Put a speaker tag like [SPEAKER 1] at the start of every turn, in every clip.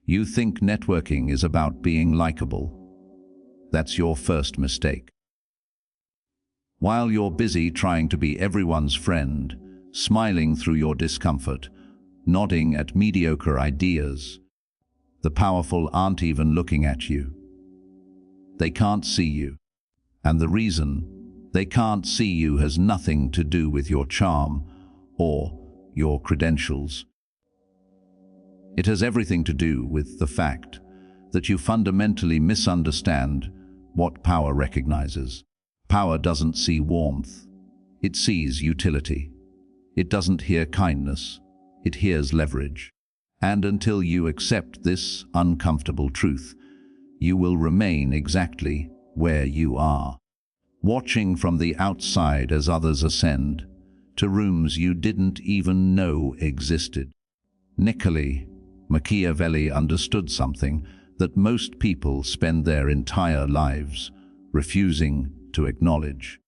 [SPEAKER 1] You think networking is about being likable. That's your first mistake. While you're busy trying to be everyone's friend, smiling through your discomfort, nodding at mediocre ideas, the powerful aren't even looking at you. They can't see you. And the reason they can't see you has nothing to do with your charm or your credentials. It has everything to do with the fact that you fundamentally misunderstand what power recognizes. Power doesn't see warmth. It sees utility. It doesn't hear kindness. It hears leverage. And until you accept this uncomfortable truth, you will remain exactly where you are, watching from the outside as others ascend to rooms you didn't even know existed. Machiavelli understood something that most people spend their entire lives refusing to acknowledge.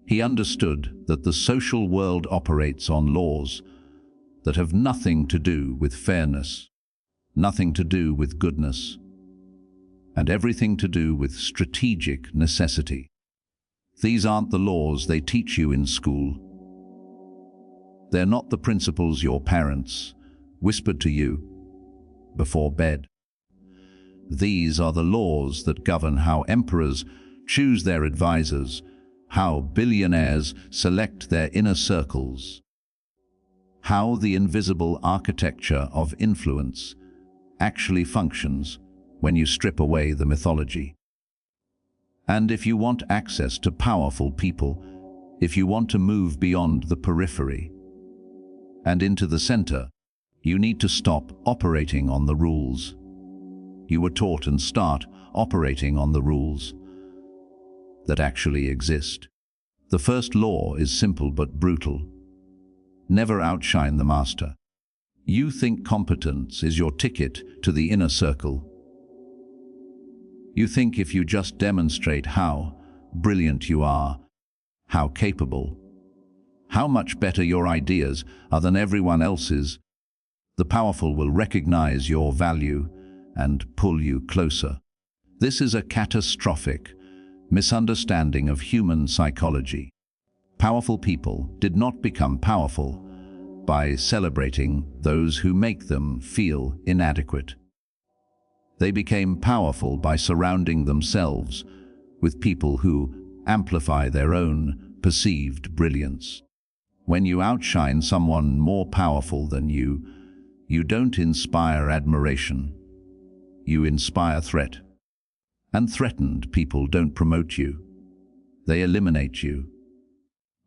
[SPEAKER 1] He understood that the social world operates on laws that have nothing to do with fairness, nothing to do with goodness, and everything to do with strategic necessity. These aren't the laws they teach you in school. They're not the principles your parents whispered to you before bed. These are the laws that govern how emperors choose their advisors, how billionaires select their inner circles, how the invisible architecture of influence actually functions when you strip away the mythology. And if you want access to powerful people, if you want to move beyond the periphery and into the center, you need to stop operating on the rules you were taught and start operating on the rules that actually exist. The first law is simple but brutal. Never outshine the master. You think competence is your ticket to the inner circle. You think if you just demonstrate how brilliant you are, how capable, how much better your ideas are than everyone else's, the powerful will recognize your value and pull you closer. This is a catastrophic misunderstanding of human psychology. Powerful people did not become powerful by celebrating those who make them feel inadequate. They became powerful by surrounding themselves with people who amplify their own perceived brilliance. When you outshine someone more powerful than you, you don't inspire admiration. You inspire threat. And threatened people don't promote you. They eliminate you.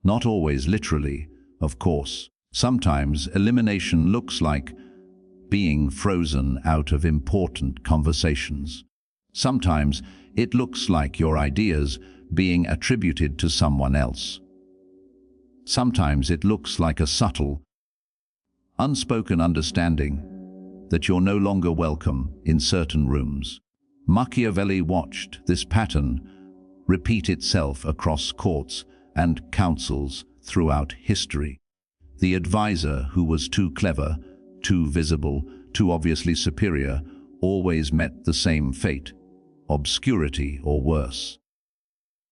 [SPEAKER 1] Not always literally, of course. Sometimes elimination looks like being frozen out of important conversations. Sometimes it looks like your ideas being attributed to someone else. Sometimes it looks like a subtle, unspoken understanding that you're no longer welcome in certain rooms. Machiavelli watched this pattern repeat itself across courts and councils throughout history. The advisor who was too clever, too visible, too obviously superior, always met the same fate: obscurity or worse.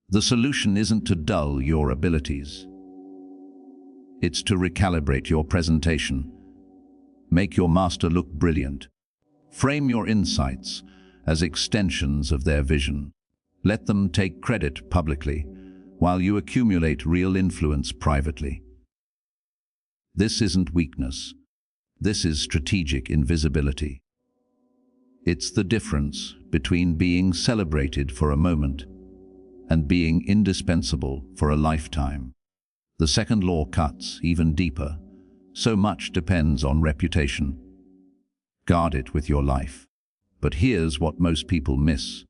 [SPEAKER 1] The solution isn't to dull your abilities. It's to recalibrate your presentation. Make your master look brilliant. Frame your insights as extensions of their vision. Let them take credit publicly, while you accumulate real influence privately. This isn't weakness. This is strategic invisibility. It's the difference between being celebrated for a moment and being indispensable for a lifetime. The second law cuts even deeper. So much depends on reputation. Guard it with your life. But here's what most people miss.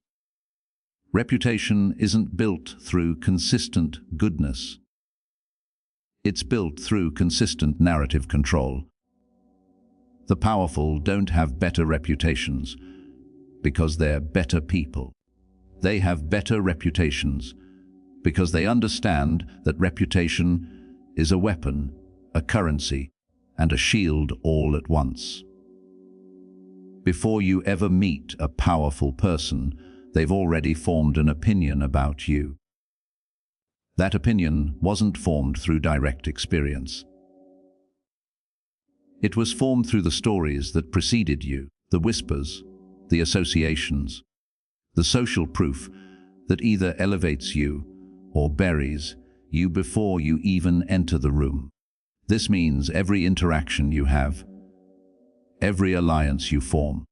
[SPEAKER 1] Reputation isn't built through consistent goodness. It's built through consistent narrative control. The powerful don't have better reputations because they're better people. They have better reputations because they understand that reputation is a weapon, a currency, and a shield all at once. Before you ever meet a powerful person, they've already formed an opinion about you. That opinion wasn't formed through direct experience. It was formed through the stories that preceded you, the whispers, the associations, the social proof that either elevates you or buries you before you even enter the room. This means every interaction you have, every alliance you form,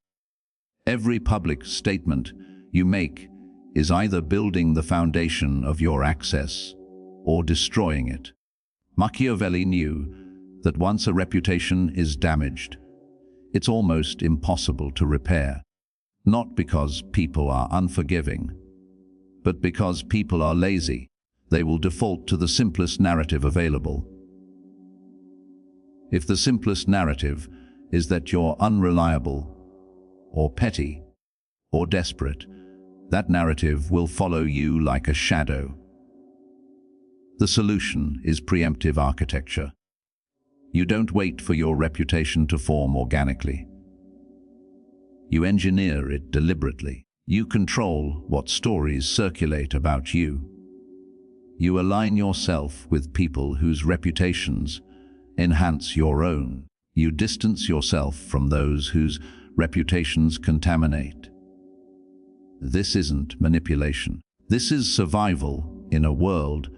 [SPEAKER 1] every public statement you make is either building the foundation of your access or destroying it. Machiavelli knew that once a reputation is damaged, it's almost impossible to repair, not because people are unforgiving, but because people are lazy. They will default to the simplest narrative available. If the simplest narrative is that you're unreliable, or petty, or desperate, that narrative will follow you like a shadow. The solution is preemptive architecture. You don't wait for your reputation to form organically. You engineer it deliberately. You control what stories circulate about you. You align yourself with people whose reputations enhance your own. You distance yourself from those whose reputations contaminate. This isn't manipulation. This is survival in a world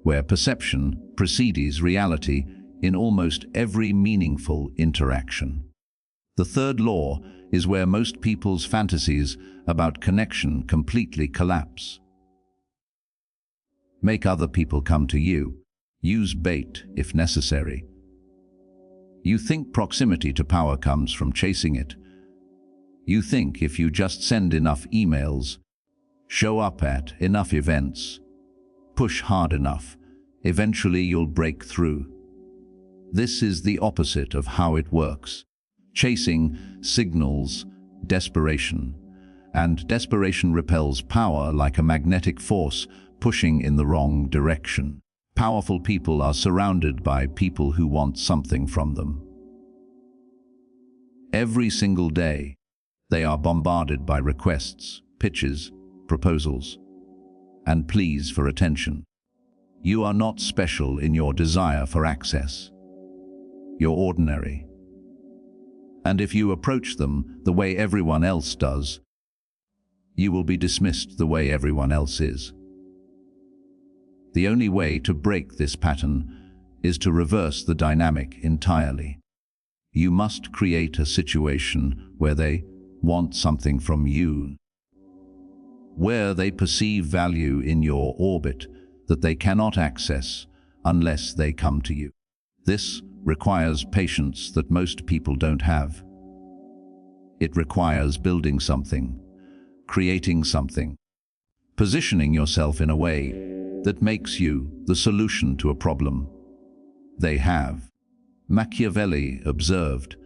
[SPEAKER 1] where perception precedes reality in almost every meaningful interaction. The third law is where most people's fantasies about connection completely collapse. Make other people come to you. Use bait if necessary. You think proximity to power comes from chasing it. You think if you just send enough emails, show up at enough events, push hard enough, eventually you'll break through. This is the opposite of how it works. Chasing signals desperation, and desperation repels power like a magnetic force pushing in the wrong direction. Powerful people are surrounded by people who want something from them. Every single day, they are bombarded by requests, pitches, proposals, and pleas for attention. You are not special in your desire for access. You're ordinary. And if you approach them the way everyone else does, you will be dismissed the way everyone else is. The only way to break this pattern is to reverse the dynamic entirely. You must create a situation where they want something from you, where they perceive value in your orbit that they cannot access unless they come to you. This requires patience that most people don't have. It requires building something, creating something, positioning yourself in a way that makes you the solution to a problem they have. Machiavelli observed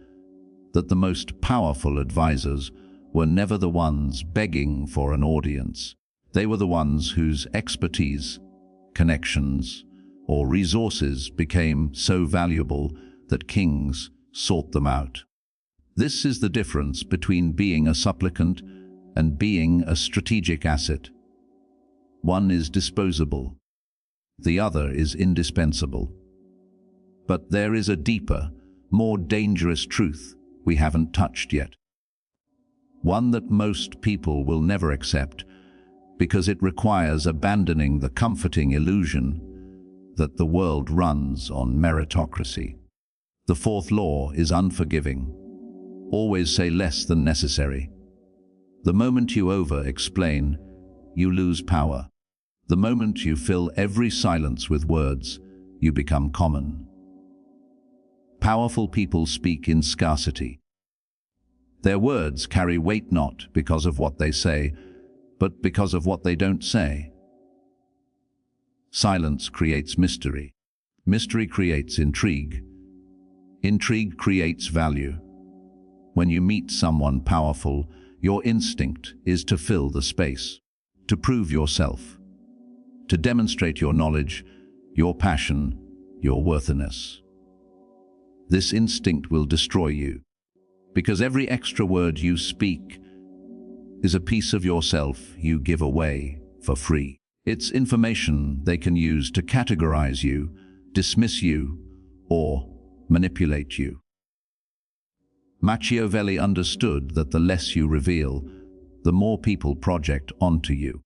[SPEAKER 1] that the most powerful advisors were never the ones begging for an audience. They were the ones whose expertise, connections, or resources became so valuable that kings sought them out. This is the difference between being a supplicant and being a strategic asset. One is disposable, the other is indispensable. But there is a deeper, more dangerous truth we haven't touched yet. One that most people will never accept because it requires abandoning the comforting illusion that the world runs on meritocracy. The fourth law is unforgiving. Always say less than necessary. The moment you over-explain, you lose power. The moment you fill every silence with words, you become common. Powerful people speak in scarcity. Their words carry weight not because of what they say, but because of what they don't say. Silence creates mystery. Mystery creates intrigue. Intrigue creates value. When you meet someone powerful, your instinct is to fill the space, to prove yourself, to demonstrate your knowledge, your passion, your worthiness. This instinct will destroy you. Because every extra word you speak is a piece of yourself you give away for free. It's information they can use to categorize you, dismiss you, or manipulate you. Machiavelli understood that the less you reveal, the more people project onto you.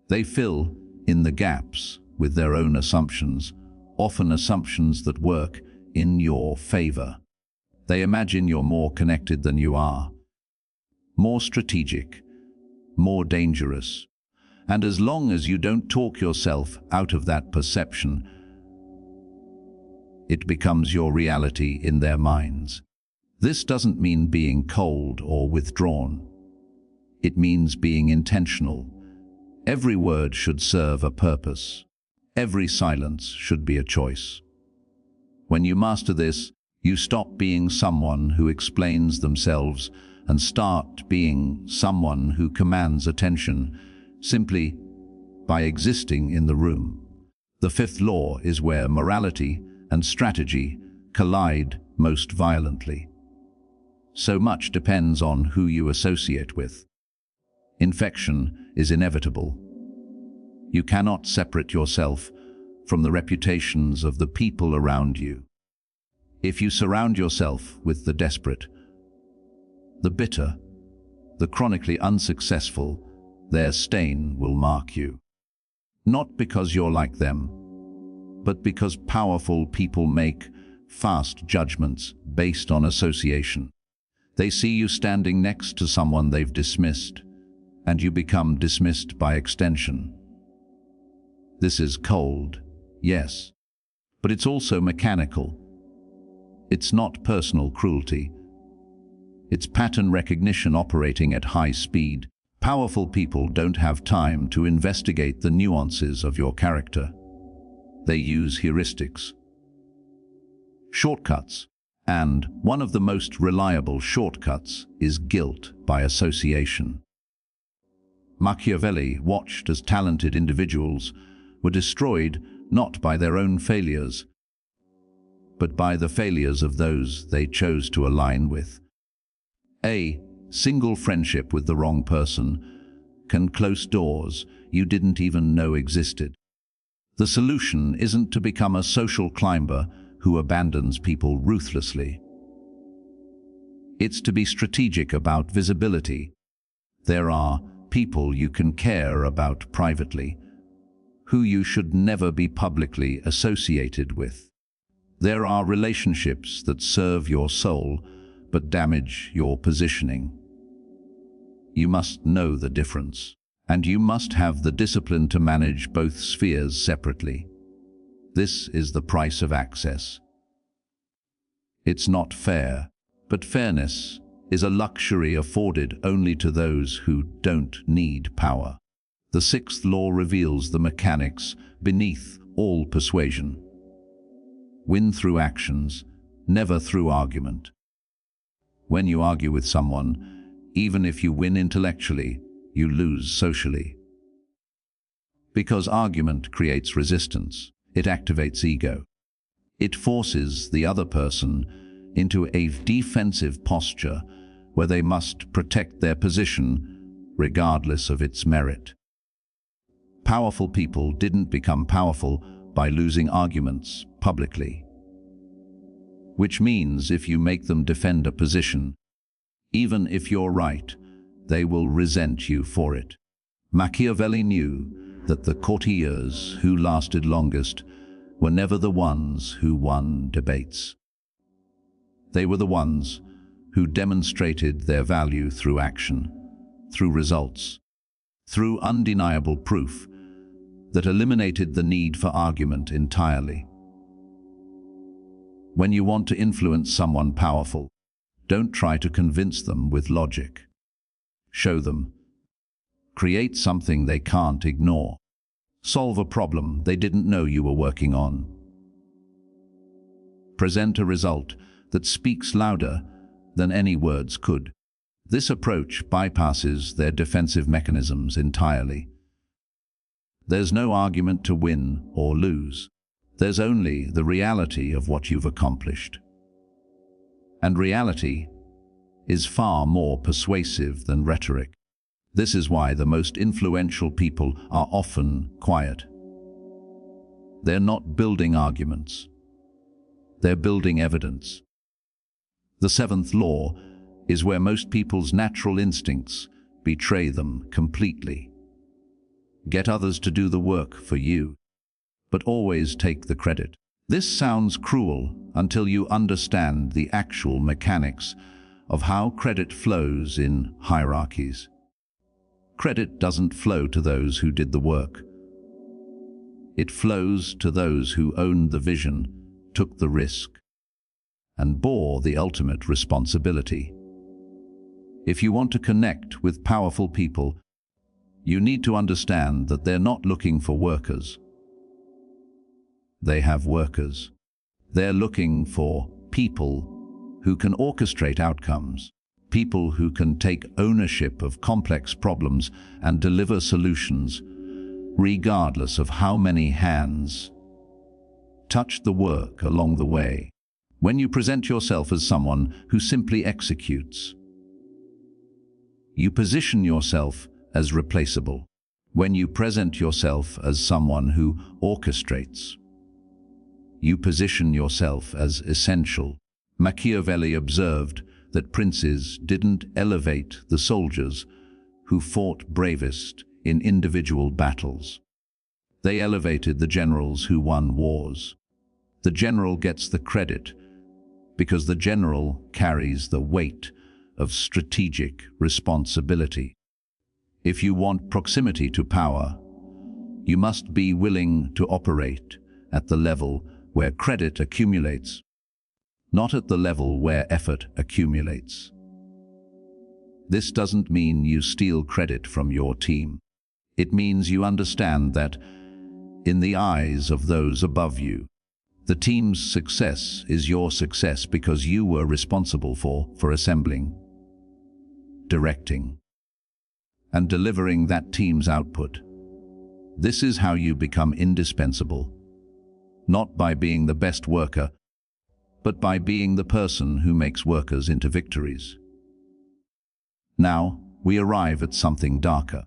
[SPEAKER 1] They fill in the gaps with their own assumptions, often assumptions that work in your favor. They imagine you're more connected than you are, more strategic, more dangerous. And as long as you don't talk yourself out of that perception, it becomes your reality in their minds. This doesn't mean being cold or withdrawn. It means being intentional. Every word should serve a purpose. Every silence should be a choice. When you master this, you stop being someone who explains themselves and start being someone who commands attention simply by existing in the room. The fifth law is where morality and strategy collide most violently. So much depends on who you associate with. Infection is inevitable. You cannot separate yourself from the reputations of the people around you. If you surround yourself with the desperate, the bitter, the chronically unsuccessful, their stain will mark you. Not because you're like them, but because powerful people make fast judgments based on association. They see you standing next to someone they've dismissed, and you become dismissed by extension. This is cold, yes, but it's also mechanical. It's not personal cruelty. It's pattern recognition operating at high speed. Powerful people don't have time to investigate the nuances of your character. They use heuristics, shortcuts, and one of the most reliable shortcuts is guilt by association. Machiavelli watched as talented individuals were destroyed not by their own failures, but by the failures of those they chose to align with. A single friendship with the wrong person can close doors you didn't even know existed. The solution isn't to become a social climber who abandons people ruthlessly. It's to be strategic about visibility. There are people you can care about privately, who you should never be publicly associated with. There are relationships that serve your soul but damage your positioning. You must know the difference, and you must have the discipline to manage both spheres separately. This is the price of access. It's not fair, but fairness is a luxury afforded only to those who don't need power. The sixth law reveals the mechanics beneath all persuasion. Win through actions, never through argument. When you argue with someone, even if you win intellectually, you lose socially. Because argument creates resistance, it activates ego. It forces the other person into a defensive posture where they must protect their position regardless of its merit. Powerful people didn't become powerful by losing arguments publicly. Which means if you make them defend a position, even if you're right, they will resent you for it. Machiavelli knew that the courtiers who lasted longest were never the ones who won debates. They were the ones who demonstrated their value through action, through results, through undeniable proof that eliminated the need for argument entirely. When you want to influence someone powerful, don't try to convince them with logic. Show them. Create something they can't ignore. Solve a problem they didn't know you were working on. Present a result that speaks louder than any words could. This approach bypasses their defensive mechanisms entirely. There's no argument to win or lose. There's only the reality of what you've accomplished. And reality is far more persuasive than rhetoric. This is why the most influential people are often quiet. They're not building arguments. They're building evidence. The seventh law is where most people's natural instincts betray them completely. Get others to do the work for you, but always take the credit. This sounds cruel until you understand the actual mechanics of how credit flows in hierarchies. Credit doesn't flow to those who did the work. It flows to those who owned the vision, took the risk, and bore the ultimate responsibility. If you want to connect with powerful people, you need to understand that they're not looking for workers. They have workers. They're looking for people who can orchestrate outcomes, people who can take ownership of complex problems and deliver solutions, regardless of how many hands touch the work along the way. When you present yourself as someone who simply executes, you position yourself as replaceable. When you present yourself as someone who orchestrates, you position yourself as essential. Machiavelli observed that princes didn't elevate the soldiers who fought bravest in individual battles. They elevated the generals who won wars. The general gets the credit because the general carries the weight of strategic responsibility. If you want proximity to power, you must be willing to operate at the level where credit accumulates, not at the level where effort accumulates. This doesn't mean you steal credit from your team. It means you understand that, in the eyes of those above you, the team's success is your success because you were responsible for assembling, directing, and delivering that team's output. This is how you become indispensable, not by being the best worker, but by being the person who makes workers into victories. Now, we arrive at something darker,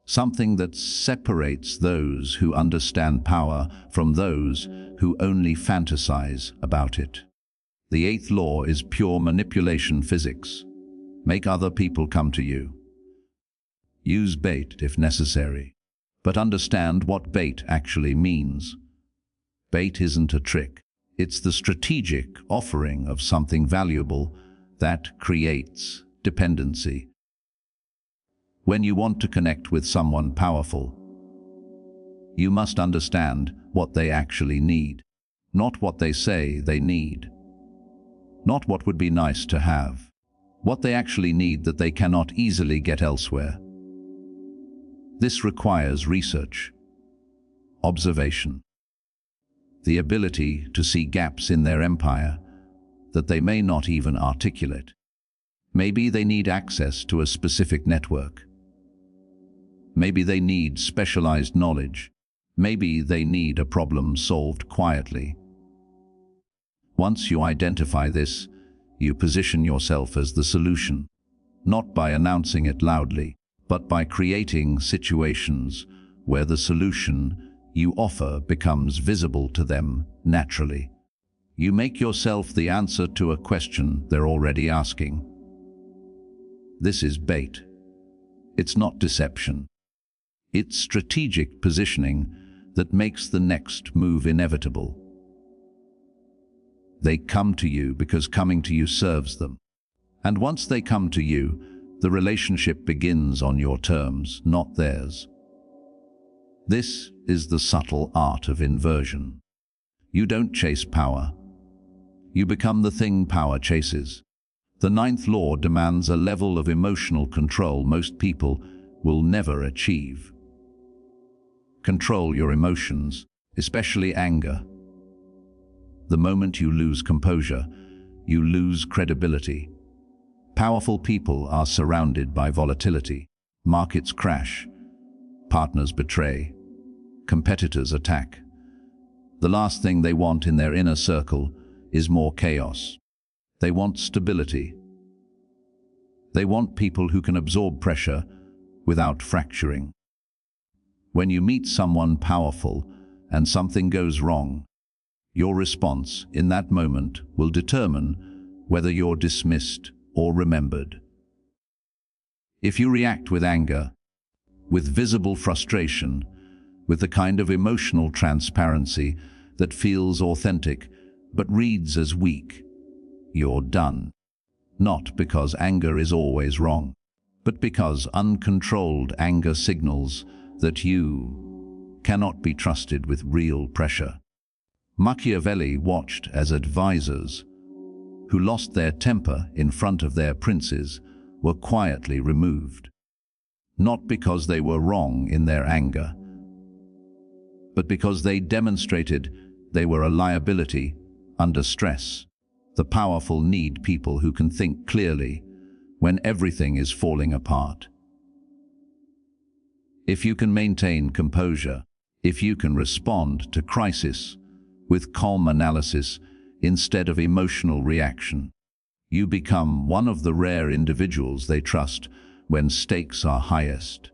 [SPEAKER 1] something that separates those who understand power from those who only fantasize about it. The eighth law is pure manipulation physics. Make other people come to you. Use bait if necessary, but understand what bait actually means. Bait isn't a trick. It's the strategic offering of something valuable that creates dependency. When you want to connect with someone powerful, you must understand what they actually need, not what they say they need, not what would be nice to have, what they actually need that they cannot easily get elsewhere. This requires research, observation, the ability to see gaps in their empire that they may not even articulate. Maybe they need access to a specific network. Maybe they need specialized knowledge. Maybe they need a problem solved quietly. Once you identify this, you position yourself as the solution, not by announcing it loudly, but by creating situations where the solution you offer becomes visible to them naturally. You make yourself the answer to a question they're already asking. This is bait. It's not deception. It's strategic positioning that makes the next move inevitable. They come to you because coming to you serves them. And once they come to you, the relationship begins on your terms, not theirs. This is the subtle art of inversion. You don't chase power. You become the thing power chases. The ninth law demands a level of emotional control most people will never achieve. Control your emotions, especially anger. The moment you lose composure, you lose credibility. Powerful people are surrounded by volatility. Markets crash. Partners betray. Competitors attack. The last thing they want in their inner circle is more chaos. They want stability. They want people who can absorb pressure without fracturing. When you meet someone powerful and something goes wrong, your response in that moment will determine whether you're dismissed or remembered. If you react with anger, with visible frustration, with the kind of emotional transparency that feels authentic but reads as weak, you're done. Not because anger is always wrong, but because uncontrolled anger signals that you cannot be trusted with real pressure. Machiavelli watched as advisors who lost their temper in front of their princes were quietly removed, not because they were wrong in their anger, but because they demonstrated they were a liability under stress. The powerful need people who can think clearly when everything is falling apart. If you can maintain composure, if you can respond to crisis with calm analysis instead of emotional reaction, you become one of the rare individuals they trust when stakes are highest.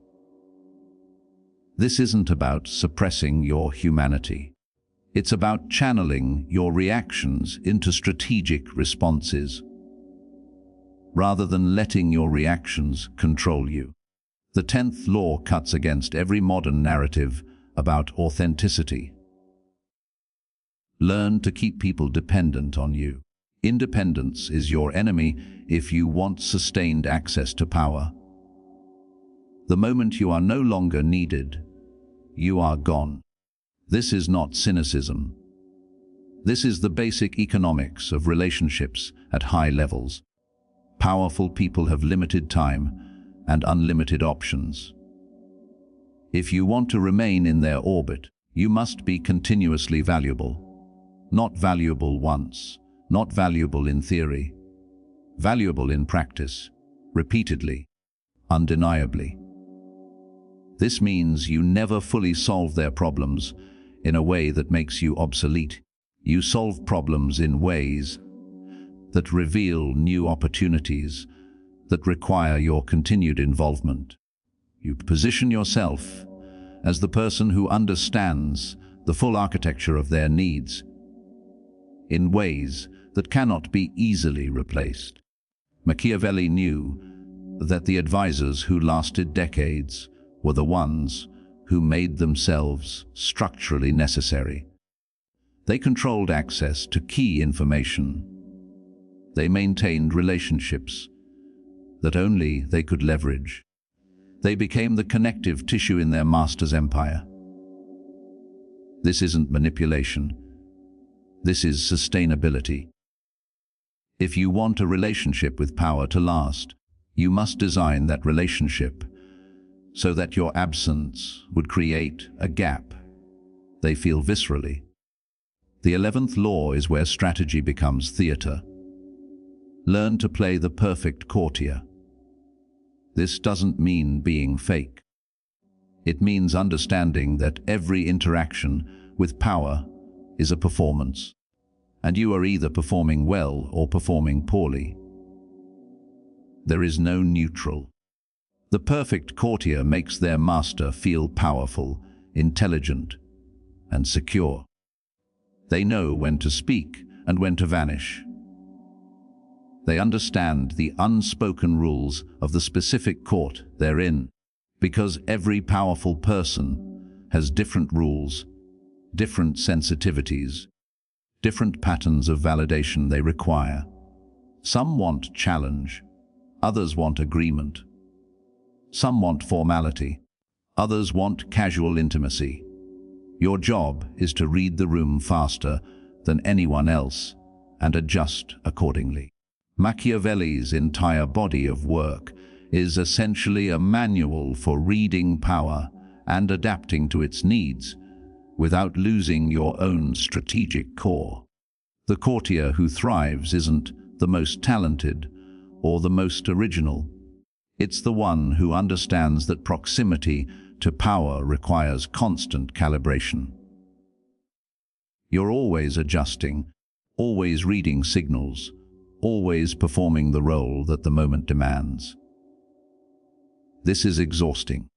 [SPEAKER 1] This isn't about suppressing your humanity. It's about channeling your reactions into strategic responses, rather than letting your reactions control you. The 10th law cuts against every modern narrative about authenticity. Learn to keep people dependent on you. Independence is your enemy if you want sustained access to power. The moment you are no longer needed, you are gone. This is not cynicism. This is the basic economics of relationships at high levels. Powerful people have limited time and unlimited options. If you want to remain in their orbit, you must be continuously valuable. Not valuable once, not valuable in theory. Valuable in practice, repeatedly, undeniably. This means you never fully solve their problems in a way that makes you obsolete. You solve problems in ways that reveal new opportunities that require your continued involvement. You position yourself as the person who understands the full architecture of their needs in ways that cannot be easily replaced. Machiavelli knew that the advisors who lasted decades were the ones who made themselves structurally necessary. They controlled access to key information. They maintained relationships that only they could leverage. They became the connective tissue in their master's empire. This isn't manipulation. This is sustainability. If you want a relationship with power to last, you must design that relationship so that your absence would create a gap they feel viscerally. The 11th law is where strategy becomes theater. Learn to play the perfect courtier. This doesn't mean being fake. It means understanding that every interaction with power is a performance, and you are either performing well or performing poorly. There is no neutral. The perfect courtier makes their master feel powerful, intelligent, and secure. They know when to speak and when to vanish. They understand the unspoken rules of the specific court they're in, because every powerful person has different rules, different sensitivities, different patterns of validation they require. Some want challenge, others want agreement. Some want formality, others want casual intimacy. Your job is to read the room faster than anyone else and adjust accordingly. Machiavelli's entire body of work is essentially a manual for reading power and adapting to its needs without losing your own strategic core. The courtier who thrives isn't the most talented or the most original. It's the one who understands that proximity to power requires constant calibration. You're always adjusting, always reading signals, always performing the role that the moment demands. This is exhausting.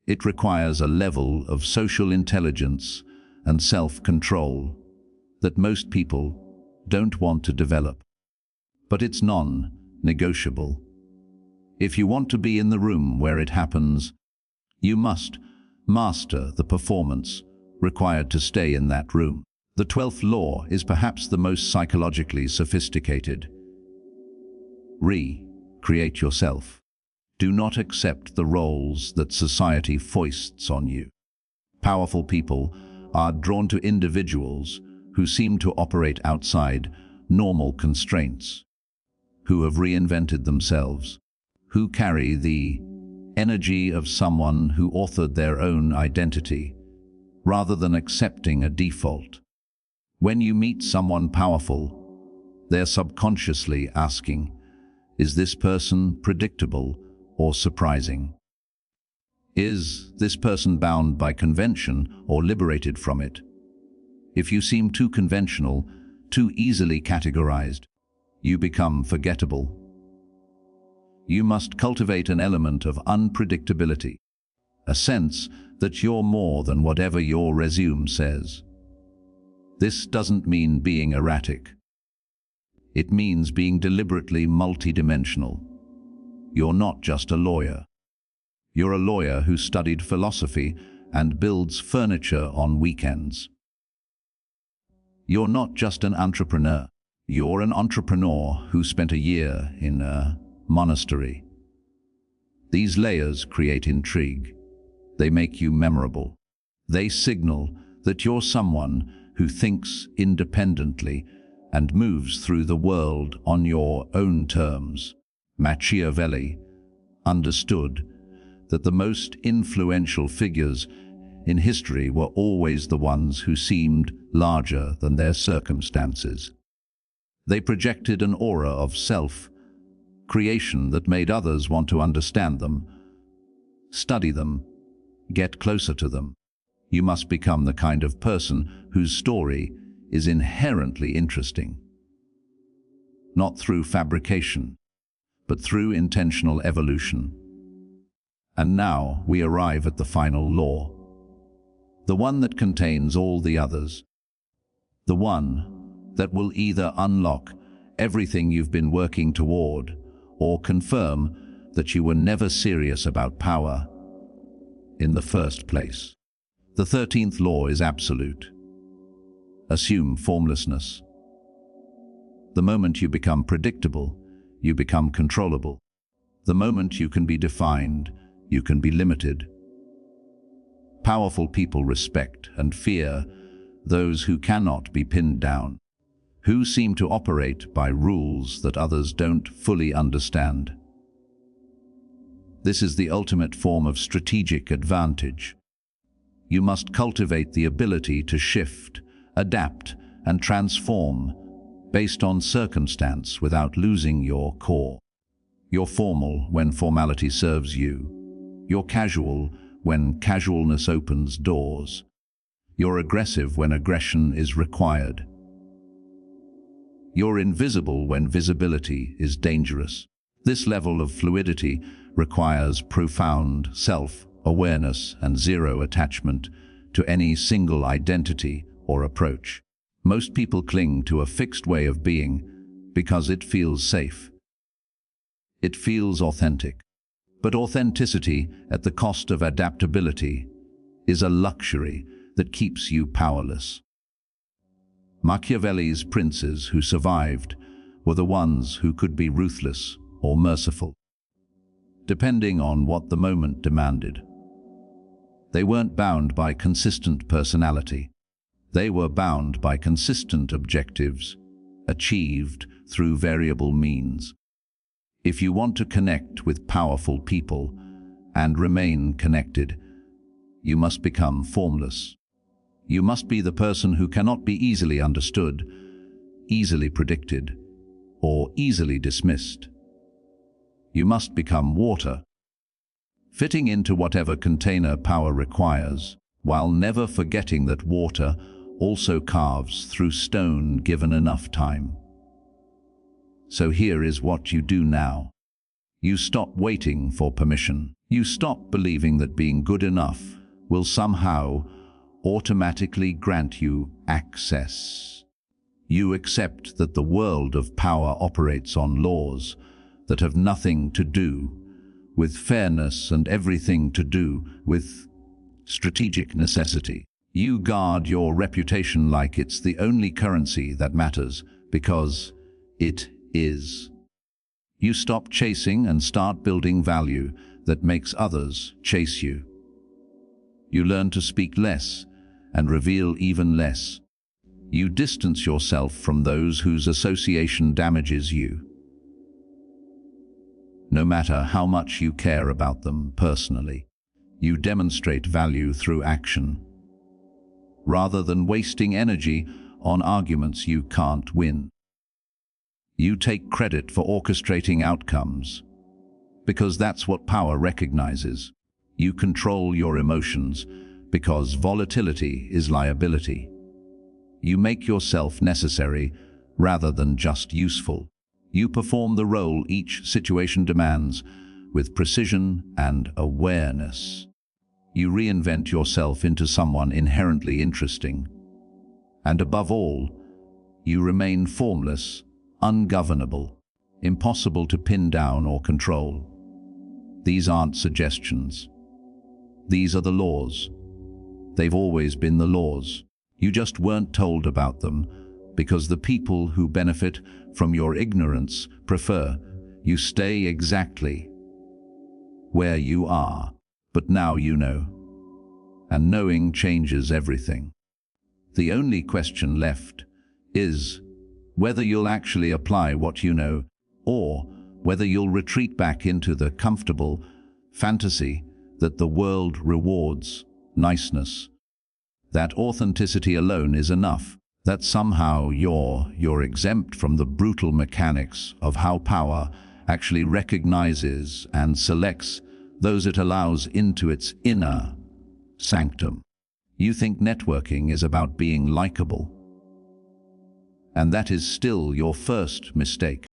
[SPEAKER 1] It requires a level of social intelligence and self-control that most people don't want to develop. But it's non-negotiable. If you want to be in the room where it happens, you must master the performance required to stay in that room. The 12th law is perhaps the most psychologically sophisticated. Recreate yourself. Do not accept the roles that society foists on you. Powerful people are drawn to individuals who seem to operate outside normal constraints, who have reinvented themselves, who carry the energy of someone who authored their own identity, rather than accepting a default. When you meet someone powerful, they're subconsciously asking, is this person predictable or surprising? Is this person bound by convention or liberated from it? If you seem too conventional, too easily categorized, you become forgettable. You must cultivate an element of unpredictability, a sense that you're more than whatever your resume says. This doesn't mean being erratic. It means being deliberately multidimensional. You're not just a lawyer. You're a lawyer who studied philosophy and builds furniture on weekends. You're not just an entrepreneur. You're an entrepreneur who spent a year in a monastery. These layers create intrigue. They make you memorable. They signal that you're someone who thinks independently and moves through the world on your own terms. Machiavelli understood that the most influential figures in history were always the ones who seemed larger than their circumstances. They projected an aura of self-creation that made others want to understand them, study them, get closer to them. You must become the kind of person whose story is inherently interesting. Not through fabrication, but through intentional evolution. And now we arrive at the final law, the one that contains all the others, the one that will either unlock everything you've been working toward or confirm that you were never serious about power in the first place. The 13th law is absolute. Assume formlessness. The moment you become predictable, you become controllable. The moment you can be defined, you can be limited. Powerful people respect and fear those who cannot be pinned down, who seem to operate by rules that others don't fully understand. This is the ultimate form of strategic advantage. You must cultivate the ability to shift, adapt, and transform based on circumstance without losing your core. You're formal when formality serves you. You're casual when casualness opens doors. You're aggressive when aggression is required. You're invisible when visibility is dangerous. This level of fluidity requires profound self-awareness and zero attachment to any single identity or approach. Most people cling to a fixed way of being because it feels safe. It feels authentic. But authenticity at the cost of adaptability is a luxury that keeps you powerless. Machiavelli's princes who survived were the ones who could be ruthless or merciful, depending on what the moment demanded. They weren't bound by consistent personality. They were bound by consistent objectives, achieved through variable means. If you want to connect with powerful people and remain connected, you must become formless. You must be the person who cannot be easily understood, easily predicted, or easily dismissed. You must become water, fitting into whatever container power requires, while never forgetting that water also carves through stone given enough time. So here is what you do now. You stop waiting for permission. You stop believing that being good enough will somehow automatically grant you access. You accept that the world of power operates on laws that have nothing to do with fairness and everything to do with strategic necessity. You guard your reputation like it's the only currency that matters, because it is. You stop chasing and start building value that makes others chase you. You learn to speak less and reveal even less. You distance yourself from those whose association damages you, no matter how much you care about them personally. You demonstrate value through action, rather than wasting energy on arguments you can't win. You take credit for orchestrating outcomes, because that's what power recognizes. You control your emotions, because volatility is liability. You make yourself necessary rather than just useful. You perform the role each situation demands with precision and awareness. You reinvent yourself into someone inherently interesting. And above all, you remain formless, ungovernable, impossible to pin down or control. These aren't suggestions. These are the laws. They've always been the laws. You just weren't told about them because the people who benefit from your ignorance prefer you stay exactly where you are. But now you know, and knowing changes everything. The only question left is whether you'll actually apply what you know, or whether you'll retreat back into the comfortable fantasy that the world rewards niceness, that authenticity alone is enough, that somehow you're exempt from the brutal mechanics of how power actually recognizes and selects those it allows into its inner sanctum. You think networking is about being likable, and that is still your first mistake.